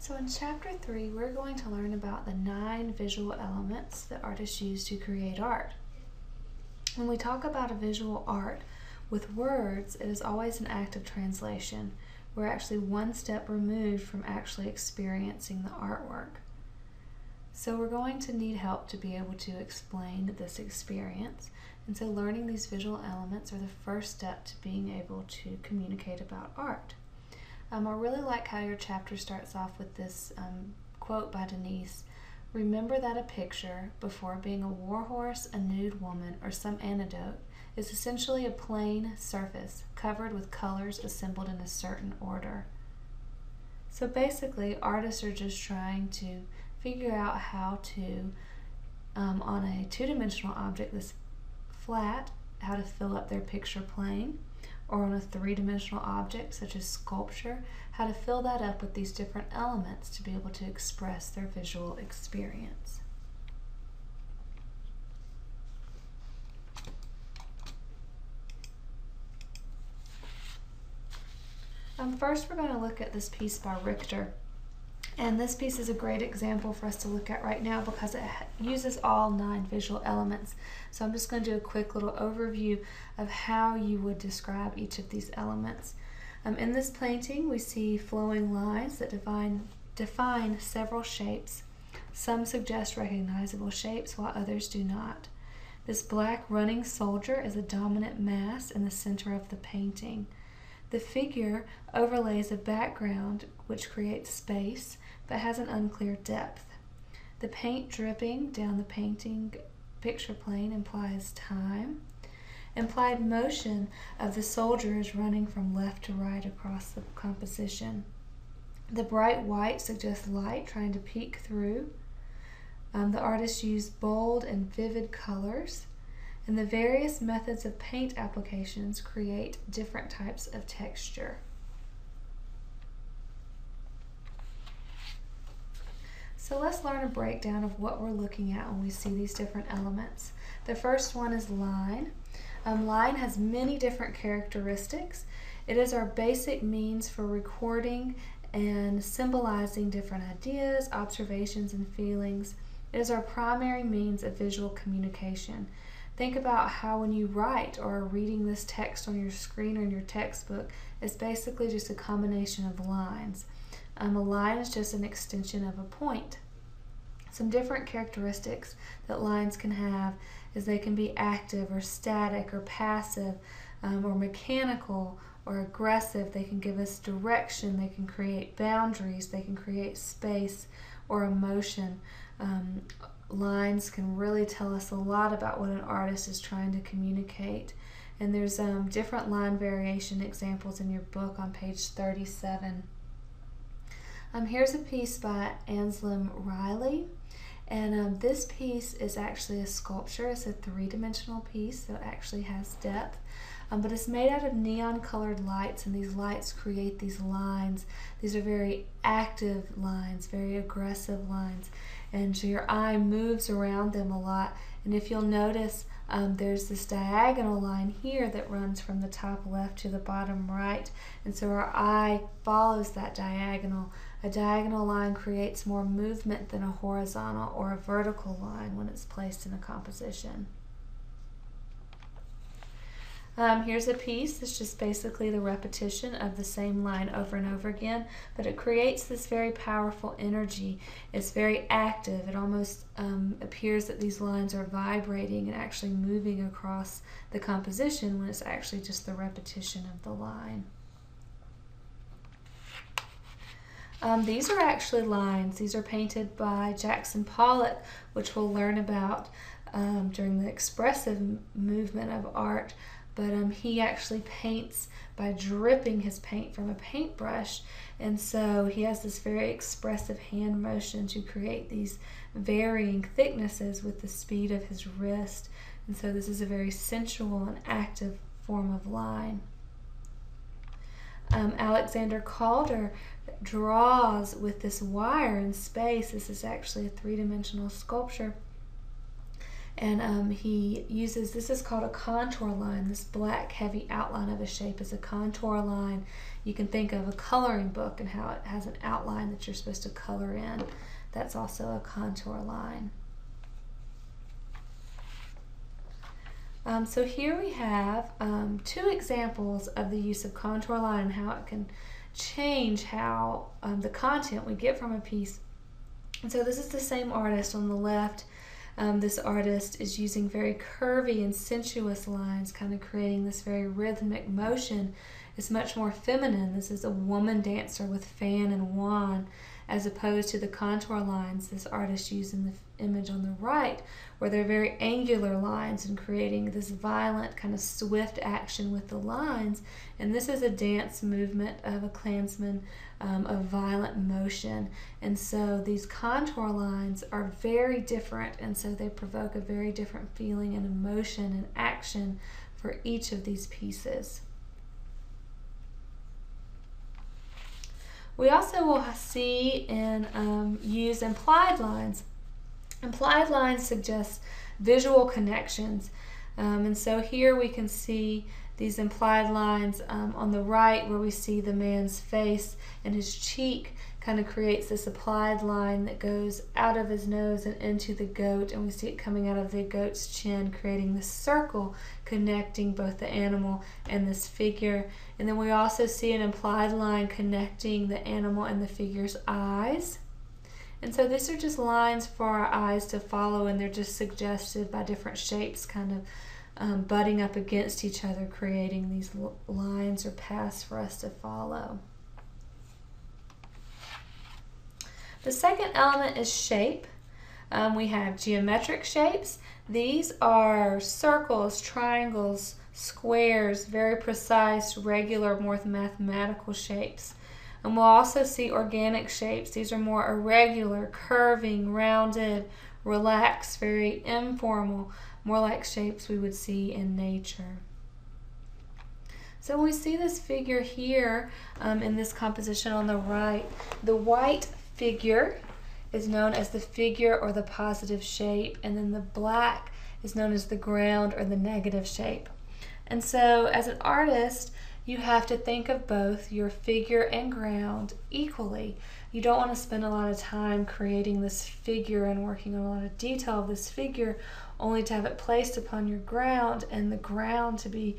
So in Chapter 3, we're going to learn about the 9 visual elements that artists use to create art. When we talk about a visual art with words, it is always an act of translation. We're actually one step removed from actually experiencing the artwork. So we're going to need help to be able to explain this experience. And so learning these visual elements are the first step to being able to communicate about art. I really like how your chapter starts off with this quote by Denise. Remember that a picture, before being a warhorse, a nude woman, or some anecdote, is essentially a plain surface covered with colors assembled in a certain order. So basically, artists are just trying to figure out how to, on a two-dimensional object that's flat, how to fill up their picture plane, or on a three-dimensional object such as sculpture, how to fill that up with these different elements to be able to express their visual experience. First, we're going to look at this piece by Richter. And this piece is a great example for us to look at right now because it uses all 9 visual elements. So I'm just going to do a quick little overview of how you would describe each of these elements. In this painting, we see flowing lines that define several shapes. Some suggest recognizable shapes while others do not. This black running soldier is a dominant mass in the center of the painting. The figure overlays a background which creates space but has an unclear depth. The paint dripping down the painting picture plane implies time. Implied motion of the soldier is running from left to right across the composition. The bright white suggests light trying to peek through. The artist used bold and vivid colors. And the various methods of paint applications create different types of texture. So let's learn a breakdown of what we're looking at when we see these different elements. The first one is line. Line has many different characteristics. It is our basic means for recording and symbolizing different ideas, observations, and feelings. It is our primary means of visual communication. Think about how when you write or are reading this text on your screen or in your textbook, it's basically just a combination of lines. A line is just an extension of a point. Some different characteristics that lines can have is they can be active or static or passive or mechanical or aggressive. They can give us direction, they can create boundaries, they can create space or emotion. Lines can really tell us a lot about what an artist is trying to communicate. And there's different line variation examples in your book on page 37. Here's a piece by Anselm Riley. And this piece is actually a sculpture. It's a 3-dimensional piece, so it actually has depth. But it's made out of neon colored lights, and these lights create these lines. These are very active lines, very aggressive lines. And so your eye moves around them a lot. And if you'll notice, there's this diagonal line here that runs from the top left to the bottom right. And so our eye follows that diagonal. A diagonal line creates more movement than a horizontal or a vertical line when it's placed in a composition. Here's a piece that's just basically the repetition of the same line over and over again, but it creates this very powerful energy. It's very active. It almost appears that these lines are vibrating and actually moving across the composition when it's actually just the repetition of the line. These are actually lines. These are painted by Jackson Pollock, which we'll learn about during the expressive movement of art. But he actually paints by dripping his paint from a paintbrush, and so he has this very expressive hand motion to create these varying thicknesses with the speed of his wrist. And so this is a very sensual and active form of line. Alexander Calder draws with this wire in space. This is actually a 3-dimensional sculpture. And he uses, this is called a contour line. This black heavy outline of a shape is a contour line. You can think of a coloring book and how it has an outline that you're supposed to color in. That's also a contour line. So here we have two examples of the use of contour line and how it can change how the content we get from a piece. And so this is the same artist on the left. This artist is using very curvy and sensuous lines, kind of creating this very rhythmic motion. It's much more feminine. This is a woman dancer with fan and wand, as opposed to the contour lines this artist used in the image on the right, where they're very angular lines and creating this violent kind of swift action with the lines. And this is a dance movement of a Klansman, of violent motion. And so these contour lines are very different, and so they provoke a very different feeling and emotion and action for each of these pieces. We also will see and use implied lines. Implied lines suggest visual connections. And so here we can see these implied lines on the right, where we see the man's face and his cheek kind of creates this applied line that goes out of his nose and into the goat, and we see it coming out of the goat's chin, creating this circle connecting both the animal and this figure. And then we also see an implied line connecting the animal and the figure's eyes. And so these are just lines for our eyes to follow, and they're just suggested by different shapes kind of butting up against each other, creating these lines or paths for us to follow. The second element is shape. We have geometric shapes. These are circles, triangles, squares, very precise, regular, more mathematical shapes. And we'll also see organic shapes. These are more irregular, curving, rounded, relaxed, very informal, more like shapes we would see in nature. So when we see this figure here in this composition on the right, the white figure is known as the figure or the positive shape, and then the black is known as the ground or the negative shape. And so as an artist, you have to think of both your figure and ground equally. You don't want to spend a lot of time creating this figure and working on a lot of detail of this figure only to have it placed upon your ground, and the ground to be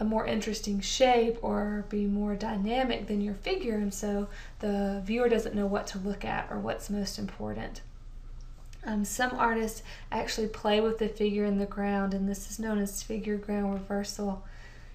a more interesting shape or be more dynamic than your figure, and so the viewer doesn't know what to look at or what's most important. Some artists actually play with the figure and the ground, and this is known as figure ground reversal.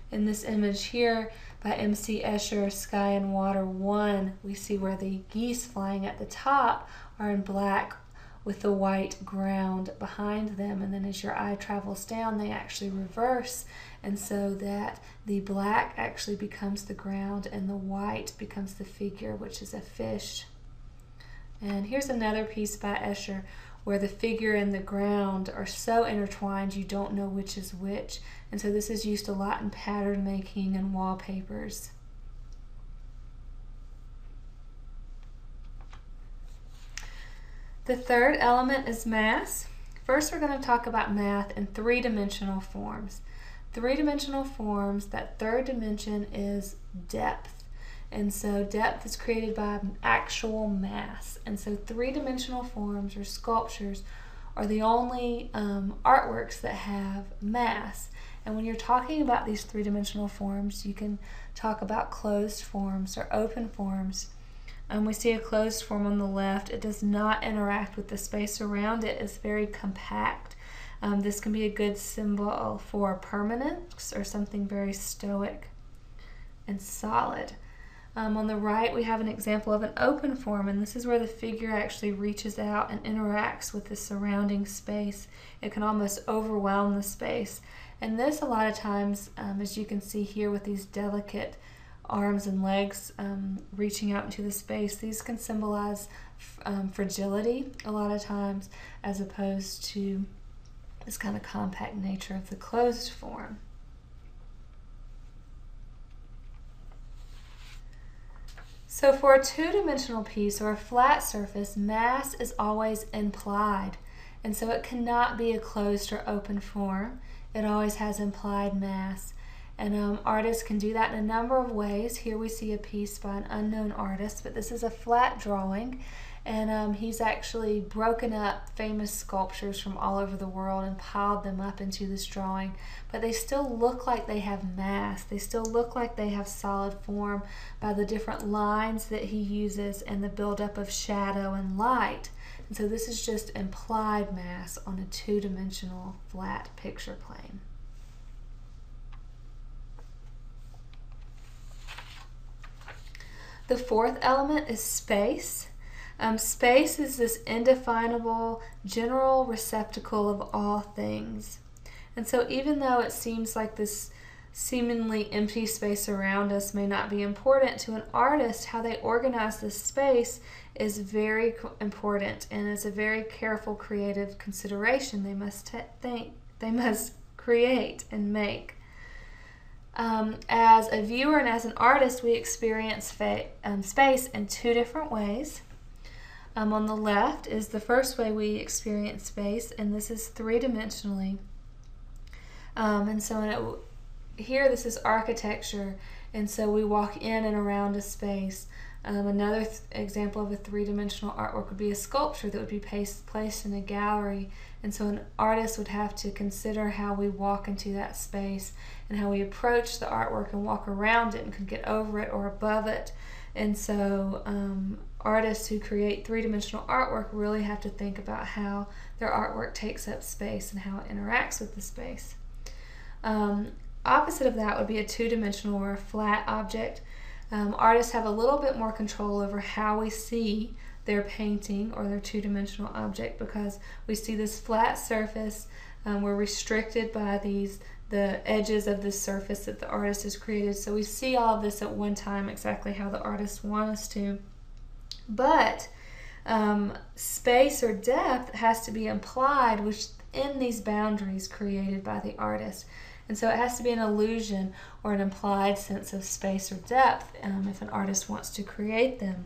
In this image here by M.C. Escher, Sky and Water 1, we see where the geese flying at the top are in black with the white ground behind them, and then as your eye travels down they actually reverse, and so that the black actually becomes the ground and the white becomes the figure, which is a fish. And here's another piece by Escher where the figure and the ground are so intertwined you don't know which is which, and so this is used a lot in pattern making and wallpapers. The third element is mass. First, we're going to talk about math in three-dimensional forms. Three-dimensional forms, that third dimension is depth. And so depth is created by actual mass. And so three-dimensional forms or sculptures are the only artworks that have mass. And when you're talking about these three-dimensional forms, you can talk about closed forms or open forms. We see a closed form on the left. It does not interact with the space around it. It's very compact. This can be a good symbol for permanence or something very stoic and solid. On the right, we have an example of an open form, and this is where the figure actually reaches out and interacts with the surrounding space. It can almost overwhelm the space. And this, a lot of times, as you can see here with these delicate arms and legs reaching out into the space, these can symbolize fragility a lot of times, as opposed to this kind of compact nature of the closed form. So for a two-dimensional piece or a flat surface, mass is always implied. And so it cannot be a closed or open form. It always has implied mass. And artists can do that in a number of ways. Here we see a piece by an unknown artist, but this is a flat drawing. And he's actually broken up famous sculptures from all over the world and piled them up into this drawing. But they still look like they have mass. They still look like they have solid form by the different lines that he uses and the buildup of shadow and light. And so this is just implied mass on a two-dimensional flat picture plane. The fourth element is space. Space is this indefinable general receptacle of all things. And so even though it seems like this seemingly empty space around us may not be important, to an artist, how they organize this space is very important and is a very careful creative consideration they must create and make. As a viewer and as an artist, we experience space in two different ways. On the left is the first way we experience space, and this is three-dimensionally. Here this is architecture, and so we walk in and around a space. Another example of a three-dimensional artwork would be a sculpture that would be placed in a gallery, and so an artist would have to consider how we walk into that space and how we approach the artwork and walk around it and can get over it or above it. And so artists who create three-dimensional artwork really have to think about how their artwork takes up space and how it interacts with the space. Opposite of that would be a two-dimensional or a flat object. Artists have a little bit more control over how we see their painting or their two-dimensional object because we see this flat surface. We're restricted by the edges of the surface that the artist has created. So we see all of this at one time exactly how the artist wants us to. But space or depth has to be implied within these boundaries created by the artist. And so it has to be an illusion or an implied sense of space or depth if an artist wants to create them.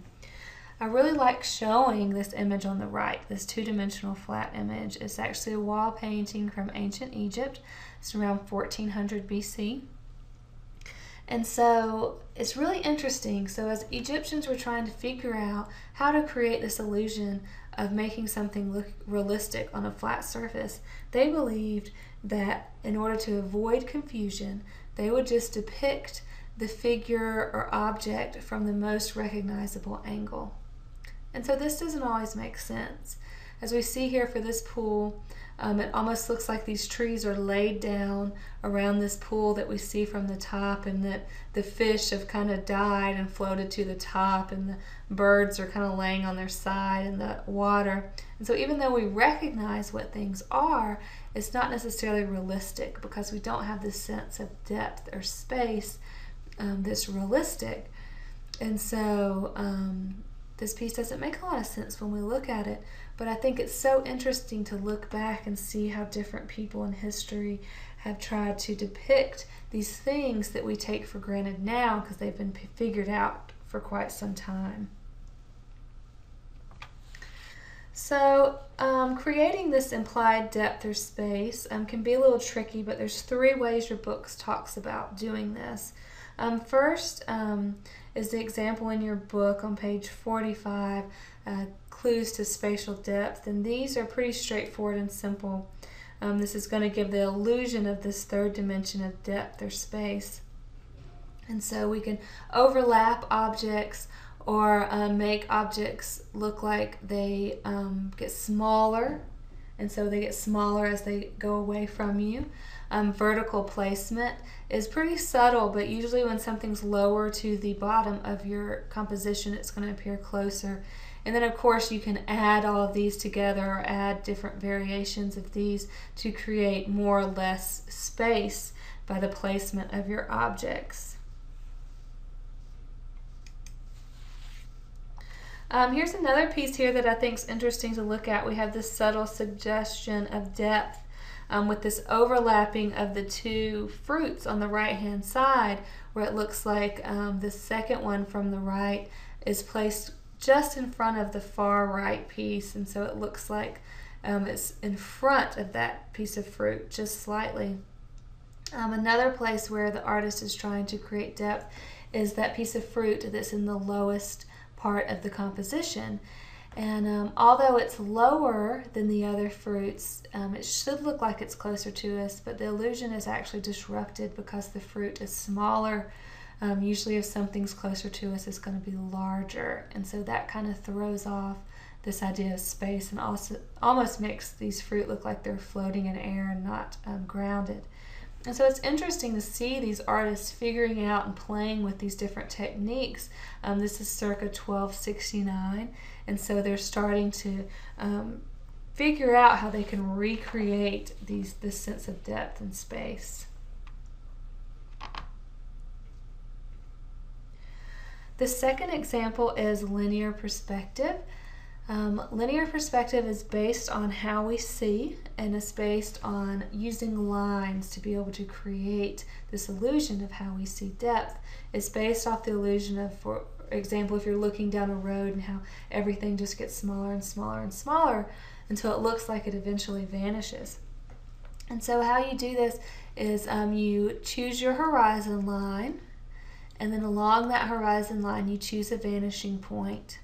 I really like showing this image on the right, this two-dimensional flat image. It's actually a wall painting from ancient Egypt. It's around 1400 BC. And so it's really interesting. So as Egyptians were trying to figure out how to create this illusion of making something look realistic on a flat surface, they believed that in order to avoid confusion, they would just depict the figure or object from the most recognizable angle. And so this doesn't always make sense. As we see here for this pool, it almost looks like these trees are laid down around this pool that we see from the top, and that the fish have kind of died and floated to the top, and the birds are kind of laying on their side in the water. And so even though we recognize what things are, it's not necessarily realistic because we don't have this sense of depth or space that's realistic. And so this piece doesn't make a lot of sense when we look at it, but I think it's so interesting to look back and see how different people in history have tried to depict these things that we take for granted now because they've been figured out for quite some time. So creating this implied depth or space can be a little tricky, but there's three ways your book talks about doing this. First is the example in your book on page 45, clues to spatial depth, and these are pretty straightforward and simple. This is going to give the illusion of this third dimension of depth or space. And so we can overlap objects or make objects look like they get smaller, and so they get smaller as they go away from you. Vertical placement is pretty subtle, but usually when something's lower to the bottom of your composition, it's going to appear closer. And then of course you can add all of these together or add different variations of these to create more or less space by the placement of your objects. Here's another piece here that I think is interesting to look at. We have this subtle suggestion of depth with this overlapping of the two fruits on the right hand side, where it looks like the second one from the right is placed just in front of the far right piece, and so it looks like it's in front of that piece of fruit just slightly. Another place where the artist is trying to create depth is that piece of fruit that's in the lowest part of the composition. And although it's lower than the other fruits, it should look like it's closer to us, but the illusion is actually disrupted because the fruit is smaller. Usually if something's closer to us, it's going to be larger. And so that kind of throws off this idea of space and also almost makes these fruit look like they're floating in air and not grounded. And so it's interesting to see these artists figuring out and playing with these different techniques. This is circa 1269, and so they're starting to figure out how they can recreate this sense of depth and space. The second example is linear perspective. Linear perspective is based on how we see, and it's based on using lines to be able to create this illusion of how we see depth. It's based off the illusion of, for example, if you're looking down a road and how everything just gets smaller and smaller and smaller until it looks like it eventually vanishes. And so how you do this is you choose your horizon line, and then along that horizon line you choose a vanishing point.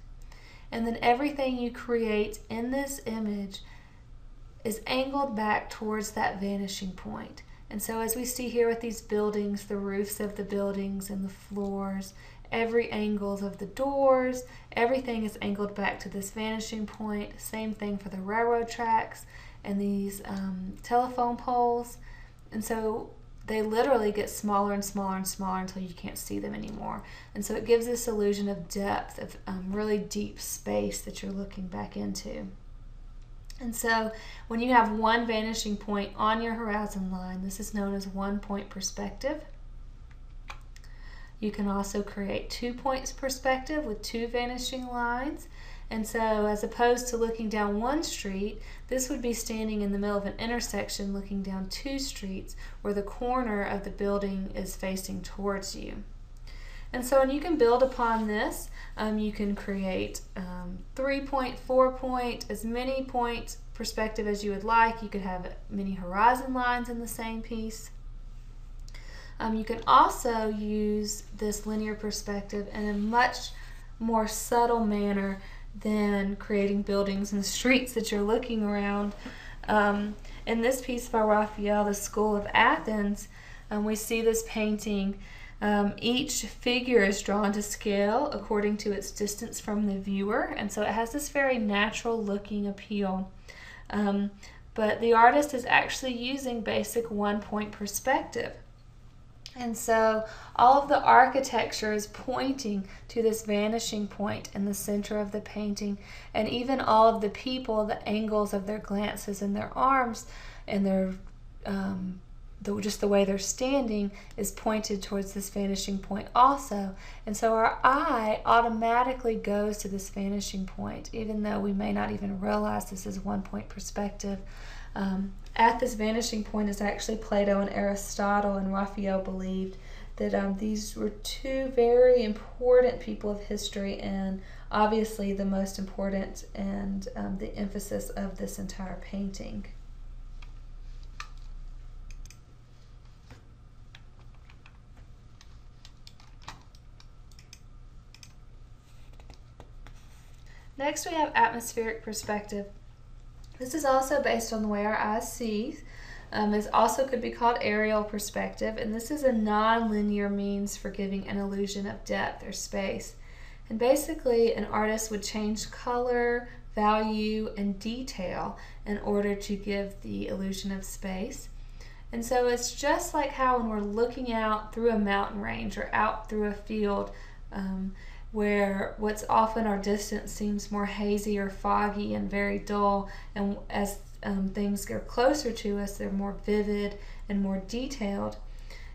And then everything you create in this image is angled back towards that vanishing point. And so as we see here with these buildings, the roofs of the buildings and the floors, every angles of the doors, everything is angled back to this vanishing point. Same thing for the railroad tracks and these telephone poles. And so they literally get smaller and smaller and smaller until you can't see them anymore. And so it gives this illusion of depth, of really deep space that you're looking back into. And so when you have one vanishing point on your horizon line, this is known as one-point perspective. You can also create 2 points perspective with 2 vanishing lines. And so as opposed to looking down one street, this would be standing in the middle of an intersection looking down 2 streets where the corner of the building is facing towards you. And so, and you can build upon this. You can create 3-point, 4-point, as many point perspective as you would like. You could have many horizon lines in the same piece. You can also use this linear perspective in a much more subtle manner than creating buildings and streets that you're looking around. In this piece by Raphael, The School of Athens, we see this painting. Each figure is drawn to scale according to its distance from the viewer, and so it has this very natural looking appeal. But the artist is actually using basic one-point perspective. And so all of the architecture is pointing to this vanishing point in the center of the painting, and even all of the people, the angles of their glances and their arms and their just the way they're standing is pointed towards this vanishing point also. And so our eye automatically goes to this vanishing point, even though we may not even realize this is one-point perspective. At this vanishing point is actually Plato and Aristotle, and Raphael believed that these were 2 very important people of history, and obviously the most important and the emphasis of this entire painting. Next we have atmospheric perspective. This is also based on the way our eyes see. It also could be called aerial perspective, and this is a non-linear means for giving an illusion of depth or space. And basically an artist would change color, value, and detail in order to give the illusion of space. And so it's just like how when we're looking out through a mountain range or out through a field, where what's often our distance seems more hazy or foggy and very dull, and as things get closer to us, they're more vivid and more detailed.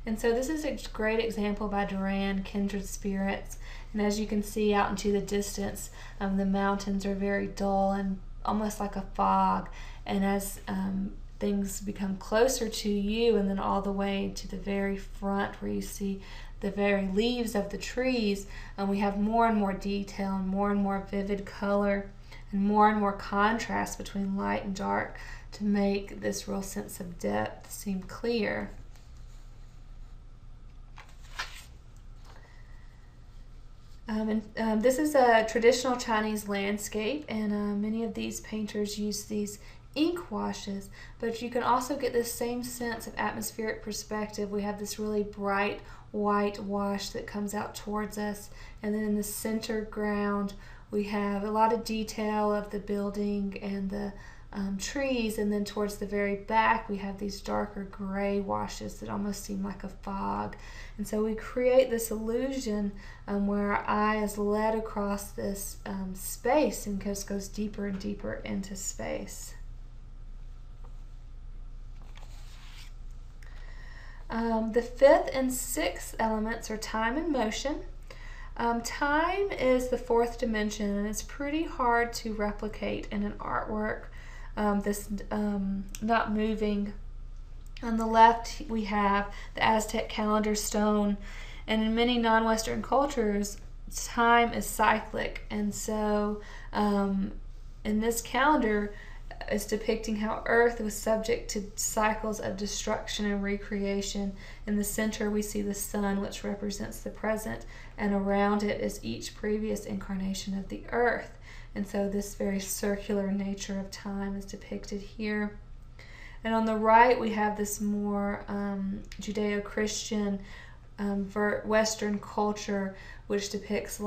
And so this is a great example by Duran, Kindred Spirits. And as you can see out into the distance, the mountains are very dull and almost like a fog. And as things become closer to you, and then all the way to the very front where you see the very leaves of the trees, we have more and more detail and more vivid color. and more contrast between light and dark to make this real sense of depth seem clear. This is a traditional Chinese landscape, and many of these painters use these ink washes, but you can also get this same sense of atmospheric perspective. We have this really bright white wash that comes out towards us, and then in the center ground we have a lot of detail of the building and the trees, and then towards the very back we have these darker gray washes that almost seem like a fog. And so we create this illusion where our eye is led across this space and just goes deeper and deeper into space. The fifth and sixth elements are time and motion. Time is the fourth dimension, and it's pretty hard to replicate in an artwork. This not moving. On the left we have the Aztec calendar stone, and in many non-Western cultures time is cyclic, and so in this calendar is depicting how Earth was subject to cycles of destruction and recreation. In the center we see the sun, which represents the present, and around it is each previous incarnation of the Earth. And so this very circular nature of time is depicted here. And on the right we have this more Judeo-Christian Western culture, which depicts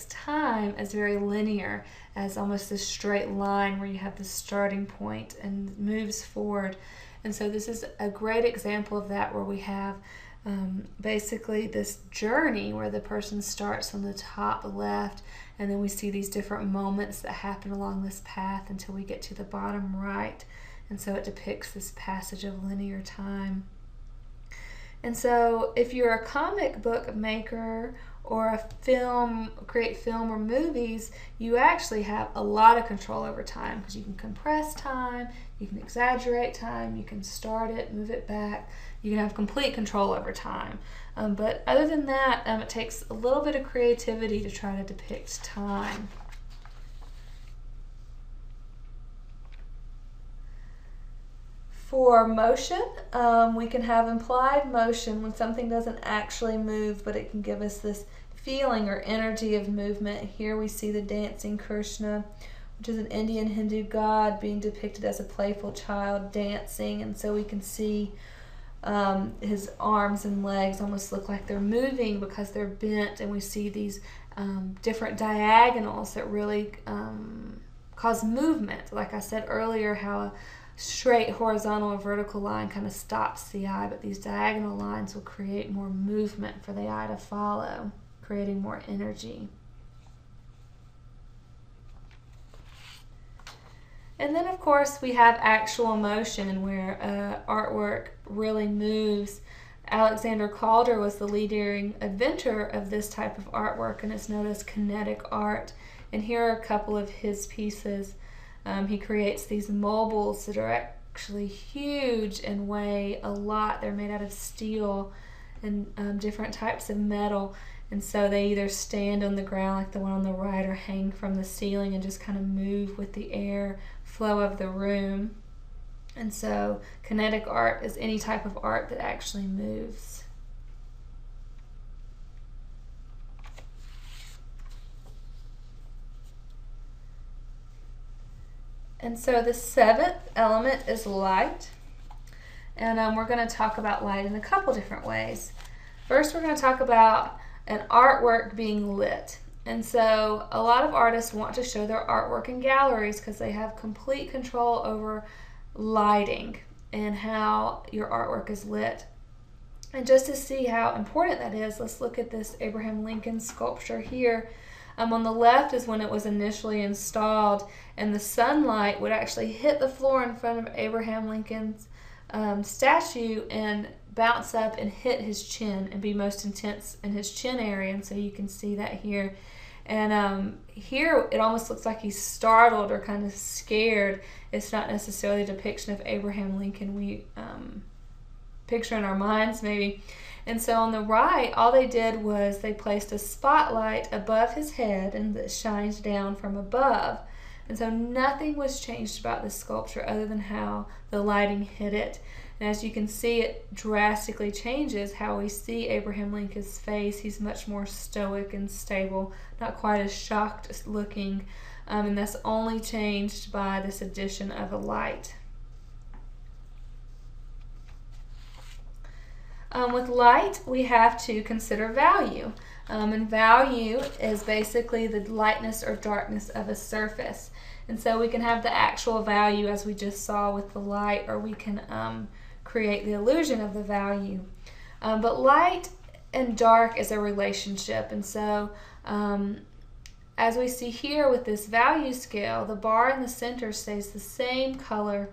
time as very linear, as almost this straight line where you have the starting point and moves forward. And so this is a great example of that, where we have basically this journey where the person starts on the top left, and then we see these different moments that happen along this path until we get to the bottom right. And so it depicts this passage of linear time. And so if you're a comic book maker or create film or movies, you actually have a lot of control over time, because you can compress time, you can exaggerate time, you can start it, move it back, you can have complete control over time. But other than that, it takes a little bit of creativity to try to depict time. For motion, we can have implied motion when something doesn't actually move, but it can give us this feeling or energy of movement. Here we see the dancing Krishna, which is an Indian Hindu god being depicted as a playful child dancing, and so we can see his arms and legs almost look like they're moving because they're bent, and we see these different diagonals that really cause movement. Like I said earlier, how a straight horizontal or vertical line kind of stops the eye, but these diagonal lines will create more movement for the eye to follow, creating more energy. And then of course we have actual motion, where artwork really moves. Alexander Calder was the leading inventor of this type of artwork, and it's known as kinetic art. And here are a couple of his pieces. He creates these mobiles that are actually huge and weigh a lot. They're made out of steel and different types of metal, and so they either stand on the ground like the one on the right, or hang from the ceiling and just kind of move with the air flow of the room. And so kinetic art is any type of art that actually moves. And so the seventh element is light. And we're going to talk about light in a couple different ways. First, we're going to talk about an artwork being lit. And so a lot of artists want to show their artwork in galleries because they have complete control over lighting and how your artwork is lit. And just to see how important that is, let's look at this Abraham Lincoln sculpture here. On the left is when it was initially installed, and the sunlight would actually hit the floor in front of Abraham Lincoln's statue and bounce up and hit his chin and be most intense in his chin area. And so you can see that here. And here it almost looks like he's startled or kind of scared. It's not necessarily a depiction of Abraham Lincoln we picture in our minds maybe. And so on the right, all they did was they placed a spotlight above his head and that shines down from above. And so nothing was changed about this sculpture other than how the lighting hit it. And as you can see, it drastically changes how we see Abraham Lincoln's face. He's much more stoic and stable, not quite as shocked looking, and that's only changed by this addition of a light. With light, we have to consider value. And value is basically the lightness or darkness of a surface. And so we can have the actual value as we just saw with the light, or we can create the illusion of the value. But light and dark is a relationship. And so as we see here with this value scale, the bar in the center stays the same color.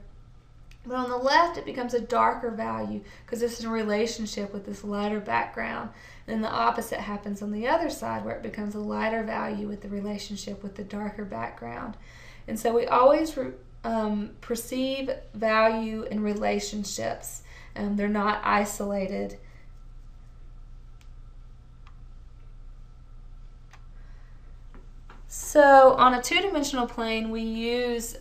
But on the left, it becomes a darker value because it's in a relationship with this lighter background. And the opposite happens on the other side, where it becomes a lighter value with the relationship with the darker background. And so we always perceive value in relationships. They're not isolated. So on a two-dimensional plane, we use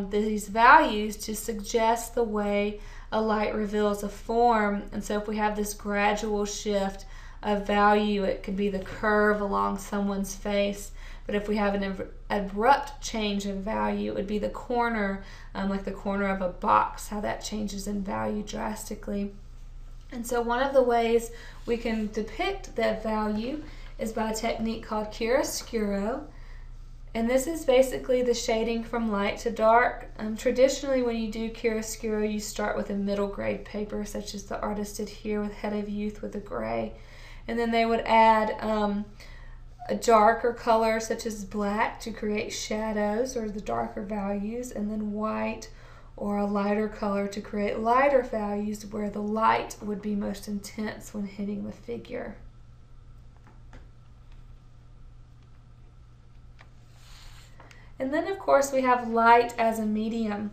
these values to suggest the way a light reveals a form. And so if we have this gradual shift of value, it could be the curve along someone's face. But if we have an abrupt change in value, it would be the corner, like the corner of a box, how that changes in value drastically. And so one of the ways we can depict that value is by a technique called chiaroscuro. And this is basically the shading from light to dark. Traditionally, when you do chiaroscuro, you start with a middle grade paper, such as the artist did here with Head of Youth with the gray. And then they would add a darker color, such as black, to create shadows or the darker values, and then white or a lighter color to create lighter values where the light would be most intense when hitting the figure. And then, of course, we have light as a medium.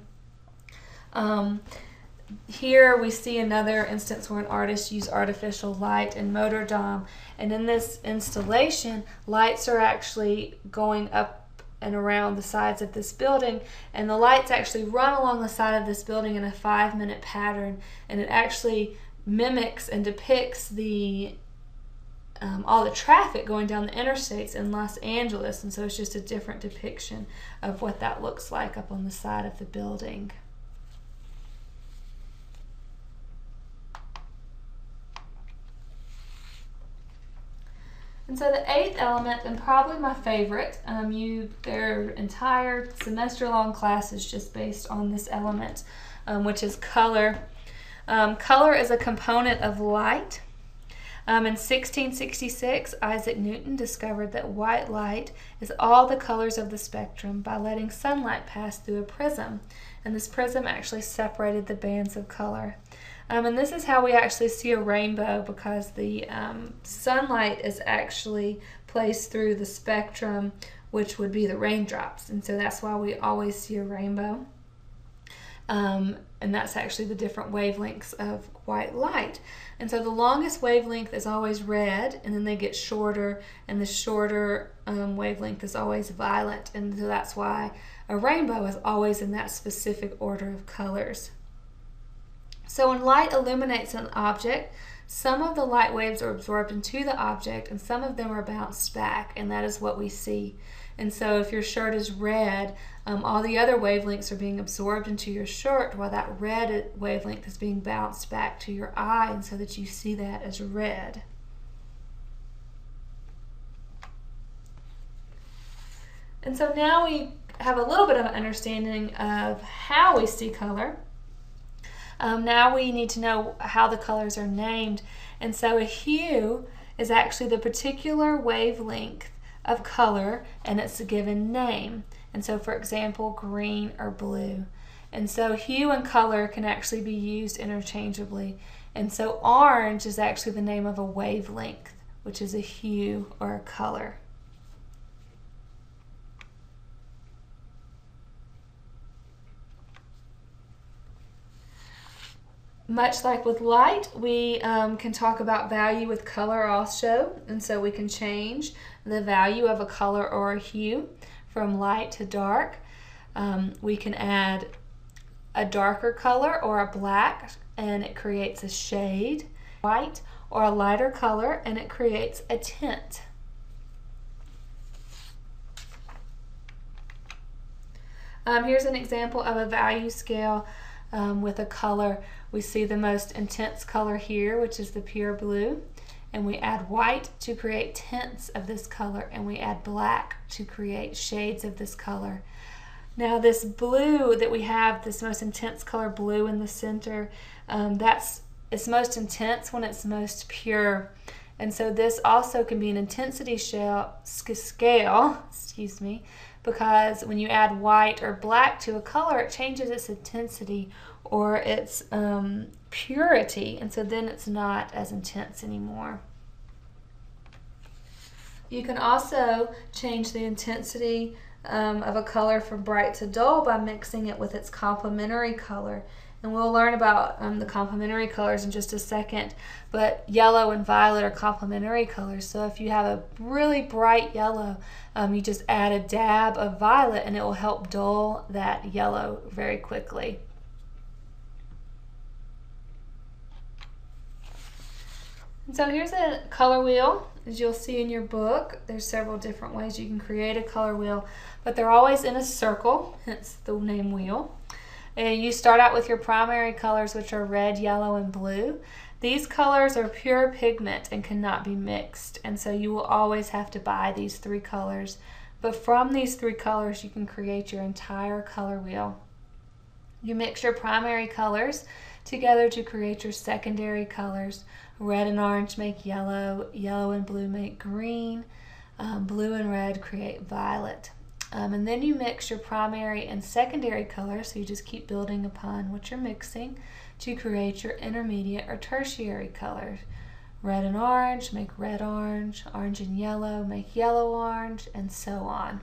Here we see another instance where an artist used artificial light in Notre Dame. And in this installation, lights are actually going up and around the sides of this building. And the lights actually run along the side of this building in a 5-minute pattern. And it actually mimics and depicts the all the traffic going down the interstates in Los Angeles, and so it's just a different depiction of what that looks like up on the side of the building. And so the eighth element, and probably my favorite, their entire semester-long class is just based on this element, which is color. Color is a component of light. In 1666, Isaac Newton discovered that white light is all the colors of the spectrum by letting sunlight pass through a prism. And this prism actually separated the bands of color. And this is how we actually see a rainbow, because the sunlight is actually placed through the spectrum, which would be the raindrops. And so that's why we always see a rainbow. And that's actually the different wavelengths of white light. And so the longest wavelength is always red, and then they get shorter, and the shorter wavelength is always violet. And so that's why a rainbow is always in that specific order of colors. So when light illuminates an object, some of the light waves are absorbed into the object, and some of them are bounced back, and that is what we see. And so if your shirt is red, all the other wavelengths are being absorbed into your shirt, while that red wavelength is being bounced back to your eye, and so that you see that as red. And so now we have a little bit of an understanding of how we see color. Now we need to know how the colors are named. And so a hue is actually the particular wavelength of color, and it's a given name. And so, for example, green or blue. And so hue and color can actually be used interchangeably. And so orange is actually the name of a wavelength, which is a hue or a color. Much like with light, we can talk about value with color also, and so we can change the value of a color or a hue from light to dark. We can add a darker color or a black and it creates a shade, white, or a lighter color and it creates a tint. Here's an example of a value scale with a color. We see the most intense color here, which is the pure blue, and we add white to create tints of this color, and we add black to create shades of this color. Now this blue that we have, this most intense color blue in the center, it's most intense when it's most pure. And so this also can be an intensity scale, because when you add white or black to a color, it changes its intensity or its purity, and so then it's not as intense anymore. You can also change the intensity of a color from bright to dull by mixing it with its complementary color. And we'll learn about the complementary colors in just a second, but yellow and violet are complementary colors. So if you have a really bright yellow, you just add a dab of violet and it will help dull that yellow very quickly. And so here's a color wheel. As you'll see in your book, there's several different ways you can create a color wheel, but they're always in a circle, hence the name wheel. And you start out with your primary colors, which are red, yellow, and blue. These colors are pure pigment and cannot be mixed, and so you will always have to buy these 3 colors. But from these 3 colors, you can create your entire color wheel. You mix your primary colors together to create your secondary colors. Red and orange make yellow, yellow and blue make green, blue and red create violet. And then you mix your primary and secondary colors, so you just keep building upon what you're mixing to create your intermediate or tertiary colors. Red and orange make red-orange, orange and yellow make yellow-orange, and so on.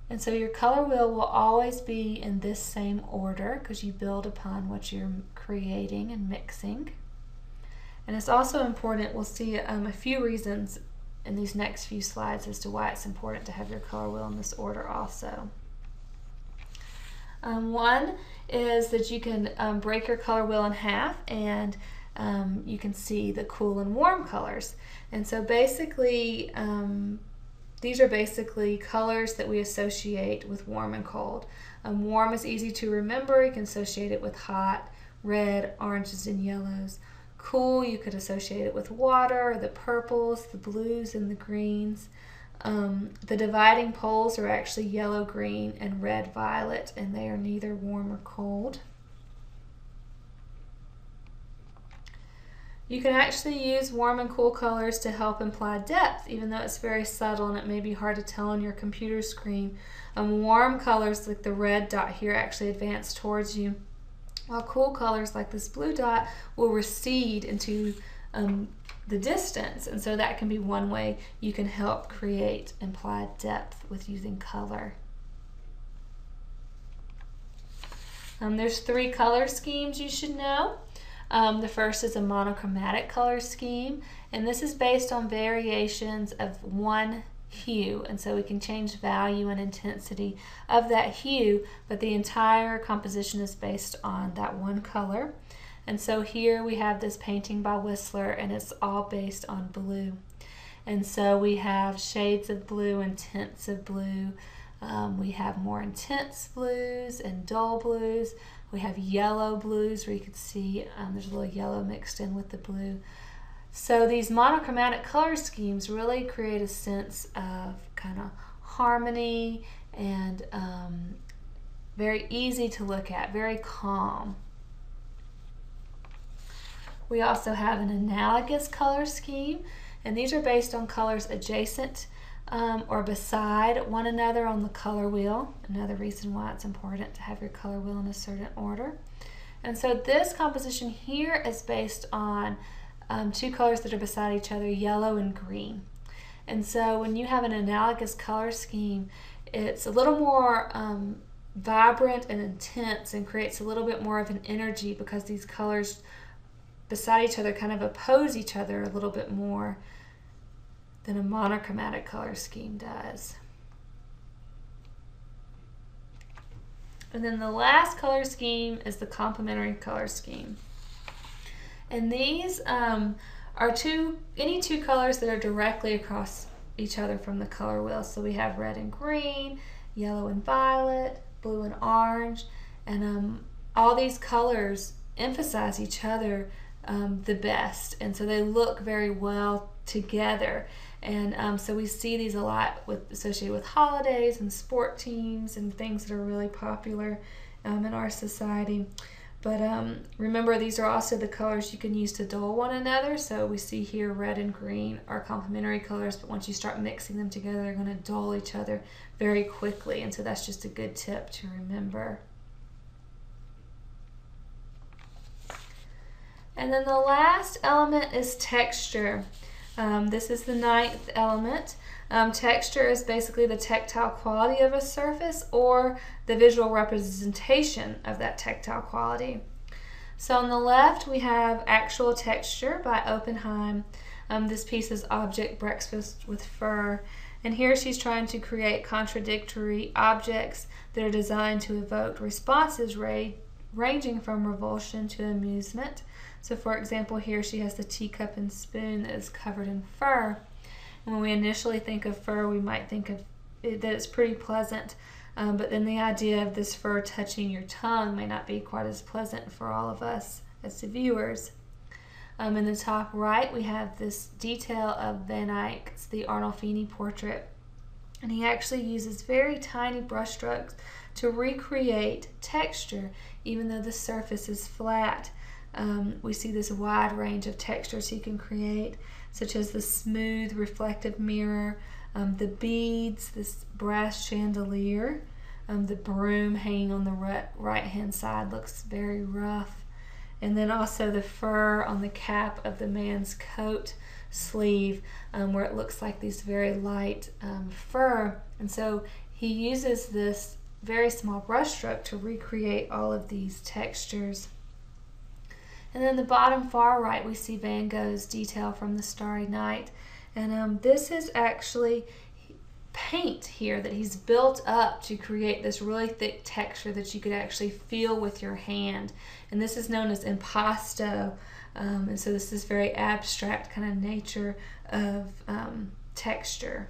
And so your color wheel will always be in this same order because you build upon what you're creating and mixing. And it's also important, we'll see a few reasons in these next few slides as to why it's important to have your color wheel in this order also. One is that you can break your color wheel in half and you can see the cool and warm colors. And so basically, these are basically colors that we associate with warm and cold. Warm is easy to remember. You can associate it with hot, red, oranges, and yellows. Cool, you could associate it with water, the purples, the blues, and the greens. The dividing poles are actually yellow, green, and red, violet, and they are neither warm or cold. You can actually use warm and cool colors to help imply depth, even though it's very subtle and it may be hard to tell on your computer screen. Warm colors like the red dot here actually advance towards you, while cool colors like this blue dot will recede into the distance, and so that can be one way you can help create implied depth with using color. There's 3 color schemes you should know. The first is a monochromatic color scheme, and this is based on variations of one hue, and so we can change value and intensity of that hue, but the entire composition is based on that one color. And so here we have this painting by Whistler, and it's all based on blue. And so we have shades of blue and tints of blue. We have more intense blues and dull blues. We have yellow blues where you can see there's a little yellow mixed in with the blue. So these monochromatic color schemes really create a sense of kind of harmony and very easy to look at, very calm. We also have an analogous color scheme, and these are based on colors adjacent or beside one another on the color wheel. Another reason why it's important to have your color wheel in a certain order. And so this composition here is based on 2 colors that are beside each other, yellow and green. And so when you have an analogous color scheme, it's a little more vibrant and intense and creates a little bit more of an energy because these colors beside each other kind of oppose each other a little bit more than a monochromatic color scheme does. And then the last color scheme is the complementary color scheme. And these are any two colors that are directly across each other from the color wheel. So we have red and green, yellow and violet, blue and orange, and all these colors emphasize each other the best, and so they look very well together. And so we see these a lot associated with holidays and sport teams and things that are really popular in our society. But remember, these are also the colors you can use to dull one another. So we see here red and green are complementary colors, but once you start mixing them together, they're going to dull each other very quickly. And so that's just a good tip to remember. And then the last element is texture. This is the 9th element. Texture is basically the tactile quality of a surface or the visual representation of that tactile quality. So on the left we have Actual Texture by Oppenheim. This piece is Object Breakfast with Fur. And here she's trying to create contradictory objects that are designed to evoke responses ranging from revulsion to amusement. So for example, here she has the teacup and spoon that is covered in fur. And when we initially think of fur, we might think of that it's pretty pleasant, but then the idea of this fur touching your tongue may not be quite as pleasant for all of us as the viewers. In the top right, we have this detail of Van Eyck's The Arnolfini Portrait. And he actually uses very tiny brush strokes to recreate texture, even though the surface is flat. We see this wide range of textures he can create, such as the smooth reflective mirror, the beads, this brass chandelier, the broom hanging on the right hand side looks very rough, and then also the fur on the cap of the man's coat sleeve, where it looks like these very light fur. And so he uses this very small brush stroke to recreate all of these textures. And then the bottom far right, we see Van Gogh's detail from the Starry Night. And this is actually paint here that he's built up to create this really thick texture that you could actually feel with your hand. And this is known as impasto. And so this is very abstract kind of nature of texture.